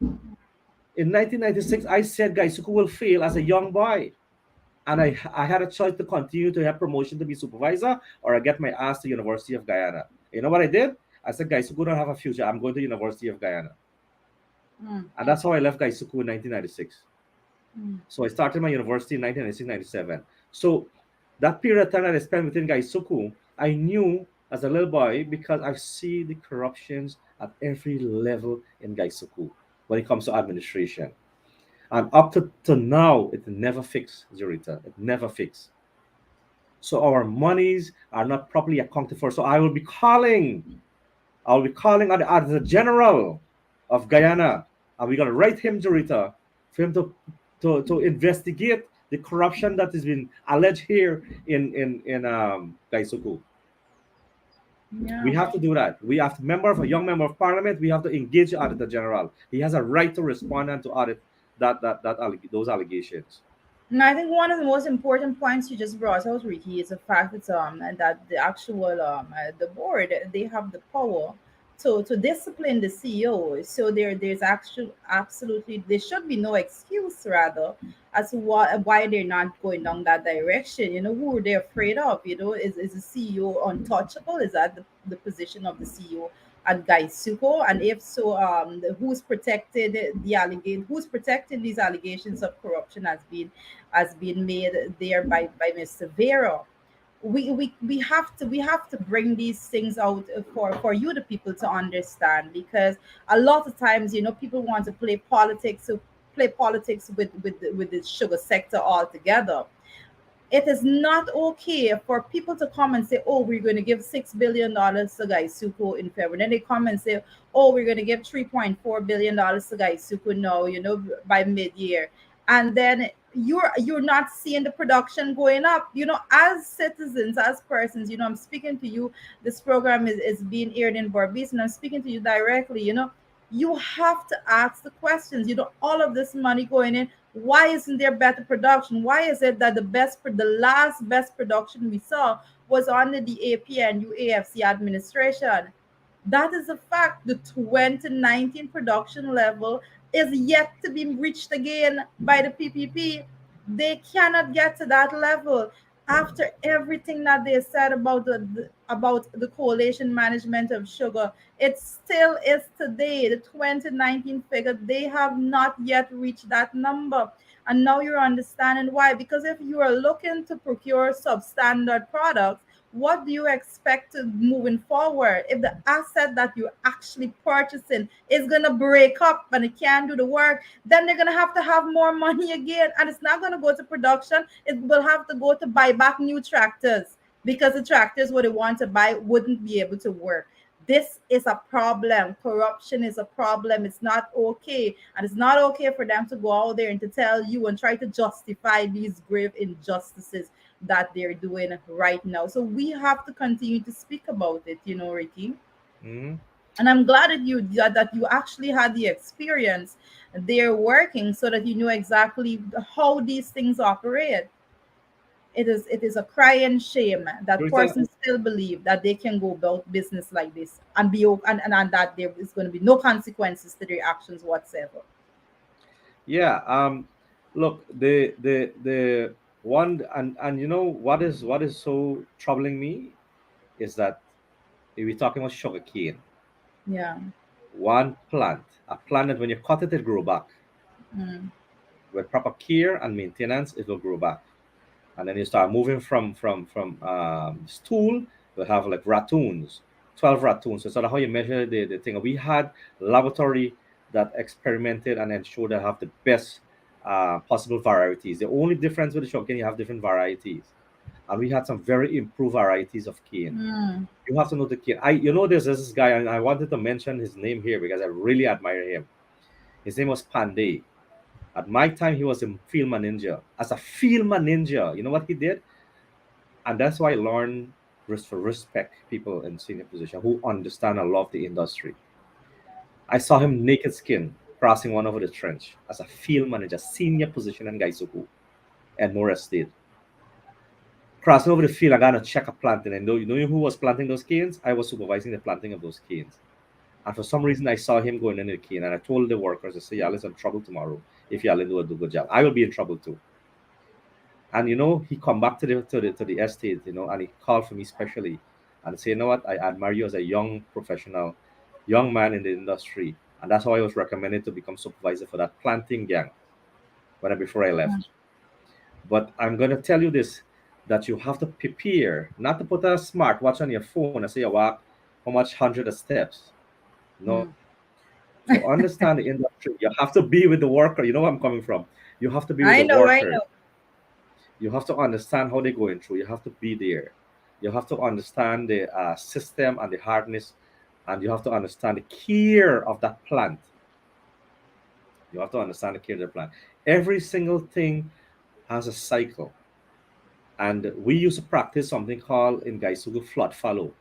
In 1996, I said Gaisuku will fail as a young boy. And I had a choice to continue to have promotion to be supervisor or I get my ass to University of Guyana. You know what I did? I said, Gaisuku don't have a future. I'm going to University of Guyana. And that's how I left Gaisuku in 1996. So I started my university in 1996-97. So that period of time that I spent within Gaisuku, I knew as a little boy because I see the corruptions at every level in Gaisuku when it comes to administration. And up to now, it never fixed, Jurita. It never fixed. So our monies are not properly accounted for. So I will be calling at the general of Guyana, and we're gonna write him, Jurita, for him to investigate the corruption that has been alleged here in Gaisuku. We Yeah. have to do that. We have to member of a young member of parliament. We have to engage the auditor general. He has a right to respond and to audit those allegations. And I think one of the most important points you just brought out, Ricky, is the fact that that the actual the board, they have the power to discipline the CEO. So there's actually absolutely, there should be no excuse rather as to why they're not going down that direction. You know, who are they afraid of? You know, is the CEO untouchable? Is that the position of the CEO at Gaisuko? And if so, who's protected who's protecting these allegations of corruption has been made there by Mr. Vera? We have to bring these things out for you the people to understand, because a lot of times, you know, people want to play politics with the sugar sector altogether. It is not okay for people to come and say, "Oh, we're going to give $6 billion to Gaisuko in February." Then they come and say, "Oh, we're going to give $3.4 billion to Gaisuko now, you know, by mid-year," and then you're not seeing the production going up. You know, as citizens, as persons, you know, I'm speaking to you. This program is being aired in Barbados, and I'm speaking to you directly. You know, you have to ask the questions. You know, all of this money going in, why isn't there better production? Why is it that the last best production we saw was under the APN UAFC administration? That is a fact. The 2019 production level is yet to be reached again by the PPP. They cannot get to that level after everything that they said about about the coalition management of sugar. It still is today the 2019 figure. They have not yet reached that number. And now you're understanding why. Because if you are looking to procure substandard products, what do you expect to moving forward if the asset that you're actually purchasing is going to break up and it can't do the work? Then they're going to have more money again, and it's not going to go to production. It will have to go to buy back new tractors, because the tractors what they want to buy wouldn't be able to work. This is a problem. Corruption is a problem. It's not okay. And it's not okay for them to go out there and to tell you and try to justify these grave injustices that they're doing right now. So we have to continue to speak about it, you know, Ricky. Mhm. And I'm glad that you actually had the experience there working, so that you know exactly how these things operate. It is a crying shame that Rita, persons still believe that they can go about business like this and and that there is going to be no consequences to their actions whatsoever. yeah. Look, the one and you know what is so troubling me is that if we're talking about sugar cane, Yeah. one plant, a plant that when you cut it, it grow back. Mm. With proper care and maintenance, it will grow back. And then you start moving from stool. We have like raccoons, 12 raccoons. So sort of how you measure the thing. We had laboratory that experimented and ensured they have the best possible varieties. The only difference with the sugarcane, you have different varieties, and we had some very improved varieties of cane. Mm. You have to know the cane. There's this guy, and I wanted to mention his name here because I really admire him. His name was Pandey. At my time, he was a field manager. As a field manager, you know what he did? And that's why I learned to respect people in senior position who understand and love the industry. I saw him naked skin crossing one over the trench as a field manager, senior position in Gaisuku and Morris State. Crossing over the field, I got to check a planting. And you know who was planting those canes? I was supervising the planting of those canes. And for some reason, I saw him going in the cane. And I told the workers, I said, y'all is in trouble tomorrow if y'all do a good job. I will be in trouble too. And he come back to the estate, and he called for me specially and say, you know what, I admire you as a young professional, young man in the industry. And that's how I was recommended to become supervisor for that planting gang before I left. But I'm gonna tell you this, that you have to prepare, not to put a smartwatch on your phone and say you walk how much hundred of steps. No. Mm. To understand the industry, you have to be with the worker. You know where I'm coming from. You have to be with I the know, I workers. know. You have to understand how they're going through. You have to be there. You have to understand the system and the hardness, and you have to understand the care of that plant. You have to understand the care of the plant. Every single thing. has a cycle. And we used to practice something called in Gaisugu flood follow.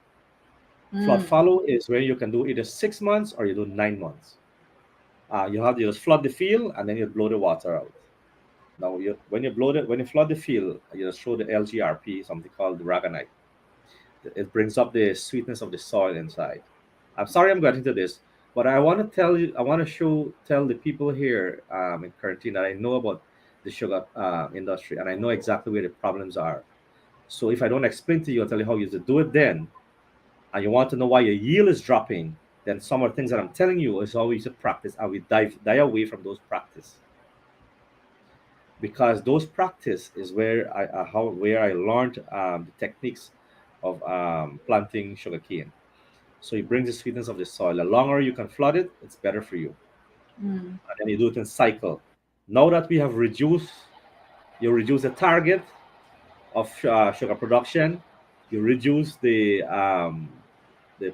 Flood Mm. follow is where you can do either 6 months or you do 9 months. You just flood the field and then you blow the water out. Now, when you flood the field, you just throw the LGRP, something called the ragonite. It brings up the sweetness of the soil inside. I'm sorry I'm getting to this, but I want to tell you, I want to tell the people here in quarantine that I know about the sugar industry and I know exactly where the problems are. So if I don't explain to you and tell you how you to do it then, and you want to know why your yield is dropping, then some of the things that I'm telling you is how we should practice, and we die away from those practice because those practice is where I learned the techniques of planting sugarcane. So it brings the sweetness of the soil. The longer you can flood it, it's better for you. Mm. And then you do it in cycle. Now that we have you reduce the target of sugar production, you reduce the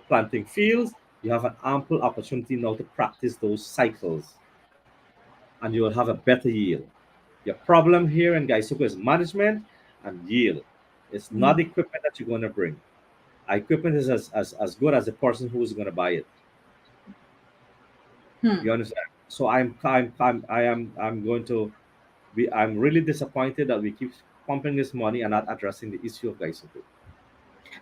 planting fields. You have an ample opportunity now to practice those cycles, and you will have a better yield. Your problem here in Gaisuku is management and yield. It's not the Mm. equipment that you're going to bring. Equipment is as good as the person who's going to buy it. Hmm. You understand? So I'm going to be I'm really disappointed that we keep pumping this money and not addressing the issue of Gaisuku.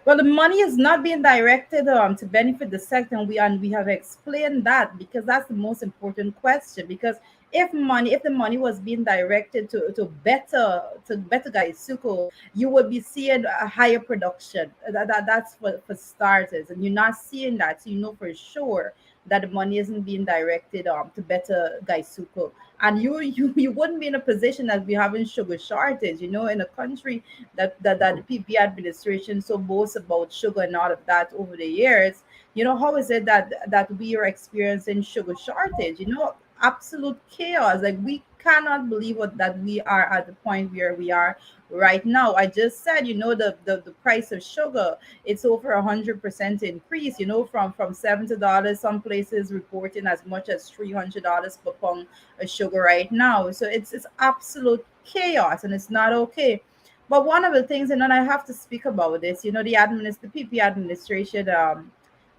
Well, the money is not being directed to benefit the sector, and we have explained that because that's the most important question. Because if the money was being directed to better Gaisuko, you would be seeing a higher production. That's for starters, and you're not seeing that, so you know for sure that the money isn't being directed to better Gaisuko. And you wouldn't be in a position as we having sugar shortage, in a country that the PP administration so boasts about sugar and all of that over the years. How is it that we are experiencing sugar shortage? Absolute chaos. Like we cannot believe that we are at the point where we are right now. I just said, the price of sugar, it's over 100% increase. From $70. Some places reporting as much as $300 per pound of sugar right now. So it's absolute chaos, and it's not okay. But one of the things, and then I have to speak about this, the PP administration,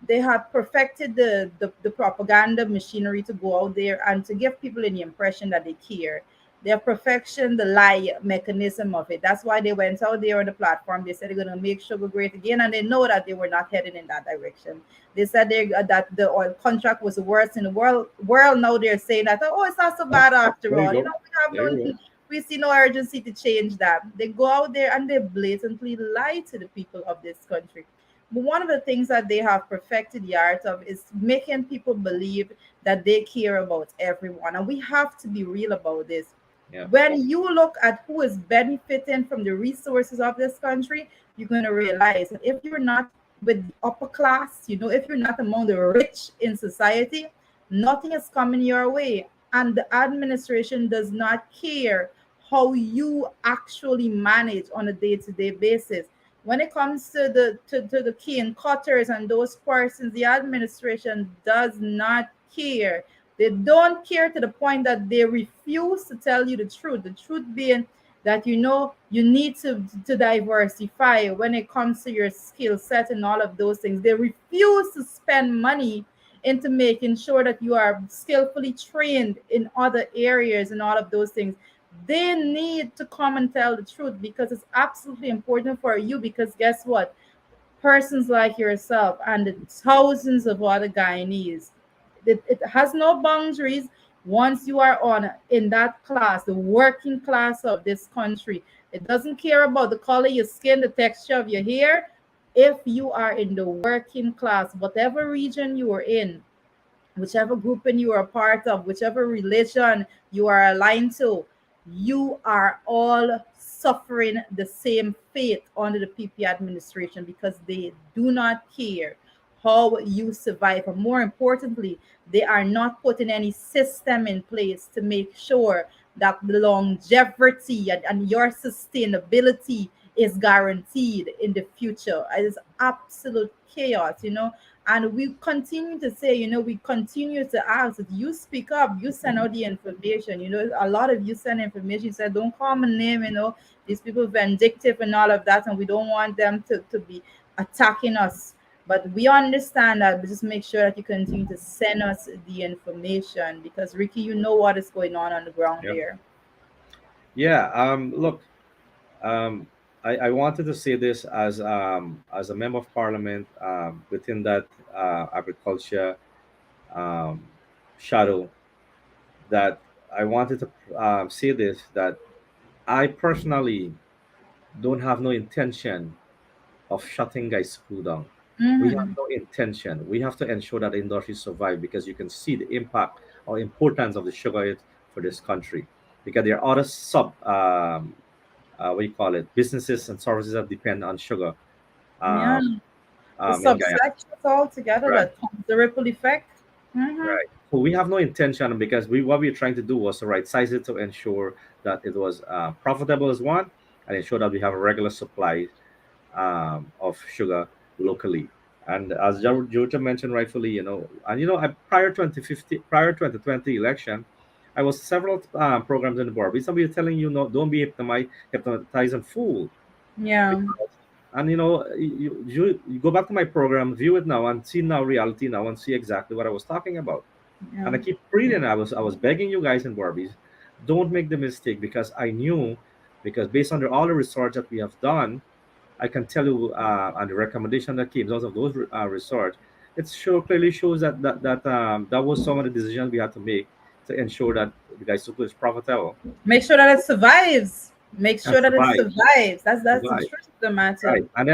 they have perfected the propaganda machinery to go out there and to give people the impression that they care. They have perfection the lie mechanism of it. That's why they went out there on the platform. They said they're going to make sugar great again, and they know that they were not heading in that direction. They said that the oil contract was the worst in the world. Now they're saying that, oh, it's not so Oh, bad after there you all. go. We have There you no go. we see no urgency to change that. They go out there and they blatantly lie to the people of this country. But one of the things that they have perfected the art of is making people believe that they care about everyone. And we have to be real about this. Yeah. When you look at who is benefiting from the resources of this country, you're going to realize that if you're not with the upper class, if you're not among the rich in society, nothing is coming your way. And the administration does not care how you actually manage on a day-to-day basis. When it comes to the cane cutters and those persons, the administration does not care. They don't care to the point that they refuse to tell you the truth. The truth being that you need to diversify when it comes to your skill set and all of those things. They refuse to spend money into making sure that you are skillfully trained in other areas and all of those things. They need to come and tell the truth because it's absolutely important for you. Because guess what? Persons like yourself and the thousands of other Guyanese, it has no boundaries. Once you are on in that class, the working class of this country, it doesn't care about the color of your skin, the texture of your hair. If you are in the working class, whatever region you are in, whichever grouping you are a part of, whichever religion you are aligned to, you are all suffering the same fate under the PP administration because they do not care how you survive. And more importantly, they are not putting any system in place to make sure that the longevity and your sustainability is guaranteed in the future. It is absolute chaos. And we continue to say, we continue to ask that you speak up, you send out the information. A lot of you send information, you said, don't call my name, these people vindictive and all of that, and we don't want them to be attacking us. But we understand that, but just make sure that you continue to send us the information, because Ricky, you know what is going on the ground Yeah. there. Yeah. Look, um, I wanted to say this as a member of parliament within that agriculture um, shadow, that I wanted to say this, that I personally don't have no intention of shutting guys school down. We have Mm-hmm. no intention. We have to ensure that the industry survive, because you can see the impact or importance of the sugar for this country. Because there are other what do you call it, businesses and services that depend on sugar Yeah, um, the in Guyana. subsections all together, Right, that comes the ripple effect. Mm-hmm. right. So we have no intention, because what we were trying to do was to right size it to ensure that it was profitable as one, and ensure that we have a regular supply of sugar locally. And as Georgia mentioned rightfully, and prior 2020 election, I was several programs in the board. Somebody telling you, no, don't be hypnotized and fooled. Yeah, Because, and you go back to my program, view it now, and see now reality now, and see exactly what I was talking about. yeah. And I keep reading. I was begging you guys in Barbies, don't make the mistake, because I knew, because based on all the research that we have done, I can tell you, and the recommendation that came out of those research, clearly shows that was some of the decisions we had to make to ensure that the guy super is profitable Make sure that it survives. Make and sure that it survives. survives. That's the Survive. truth of the matter. Right. And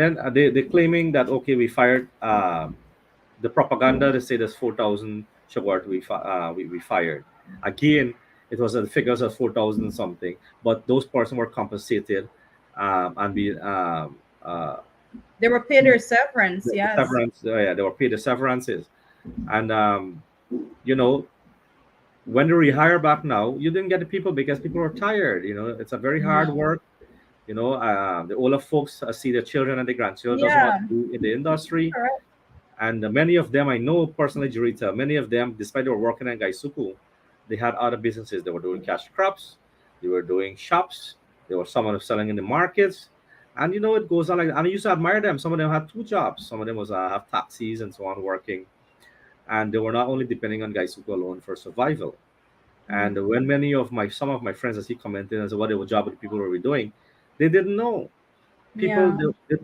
then they claiming that, okay, we fired the propaganda. They say there's 4,000 sugar we fired. Again, it was the figures of 4,000 something, but those persons were compensated and be They were paid their severance. the Yes. severance. Yeah, they were paid the severances, and you know when they rehire back now, you didn't get the people because people are tired. It's a very hard Yeah. work. The older folks see their children and their grandchildren doesn't want Yeah. to be in the industry, Correct. and many of them I know personally, Jurita. Many of them, despite they were working in Gaisuku, they had other businesses. They were doing cash crops, they were doing shops, they were someone selling in the markets, and it goes on like. And I used to admire them. Some of them had two jobs. Some of them was have taxis and so on working, and they were not only depending on Gaisuku alone for survival. And when some of my friends, as he commented, and said what their job the people were doing, they didn't know. Yeah.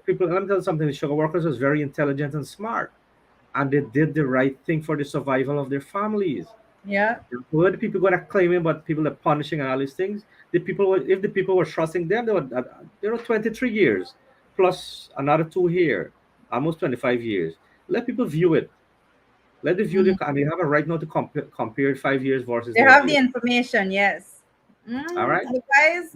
People. Let me tell you something. The sugar workers was very intelligent and smart, and they did the right thing for the survival of their families. Yeah. Were the people going to claim it, but people are punishing and all these things? If the people were trusting them, they were 23 years plus another two here, almost 25 years. Let people view it. Let the view Mhm. and they have a right now to compare 5 years versus They their have the view. information. Yes. All right. So guys,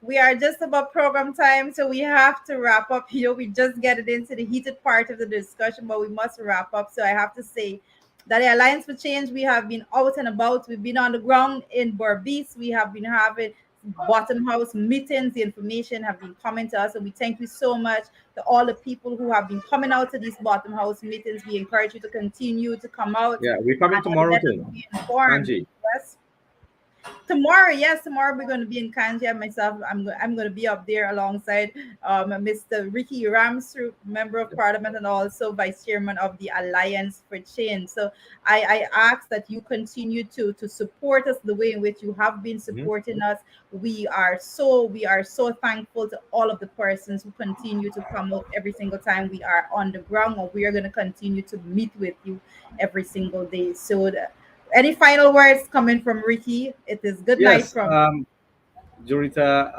we are just about program time, so we have to wrap up. We just get it into the heated part of the discussion, but we must wrap up. So I have to say that the Alliance for Change, we have been out and about. We've been on the ground in Berbice. We have been having bottom house meetings. The information have been coming to us, and we thank you so much to all the people who have been coming out to these bottom house meetings. We encourage you to continue to come out Yeah, we're coming and tomorrow let us too. be informed. Kanji. Yes. Tomorrow, yes, tomorrow we're going to be in Kanji. And myself, I'm going to be up there alongside Mr. Ricky Ramsru, member of parliament and also vice chairman of the Alliance for Change. So I ask that you continue to support us the way in which you have been Mhm. supporting us. We are so thankful to all of the persons who continue to come out every single time we are on the ground, and we are going to continue to meet with you every single day. So any final words coming from Ricky? It is good night Yes, from. Jurita.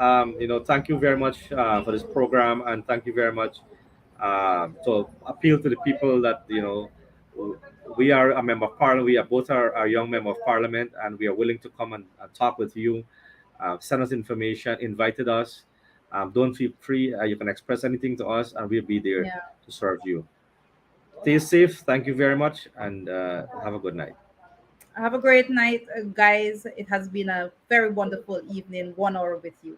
Thank you very much for this program, and thank you very much to appeal to the people that we are a member of parliament. We are both are young member of parliament, and we are willing to come and talk with you. Send us information, invited us. Don't feel free. You can express anything to us, and we'll be there Yeah. to serve you. Stay safe. Thank you very much, and have a good night. Have a great night, guys. It has been a very wonderful evening, 1 hour with you.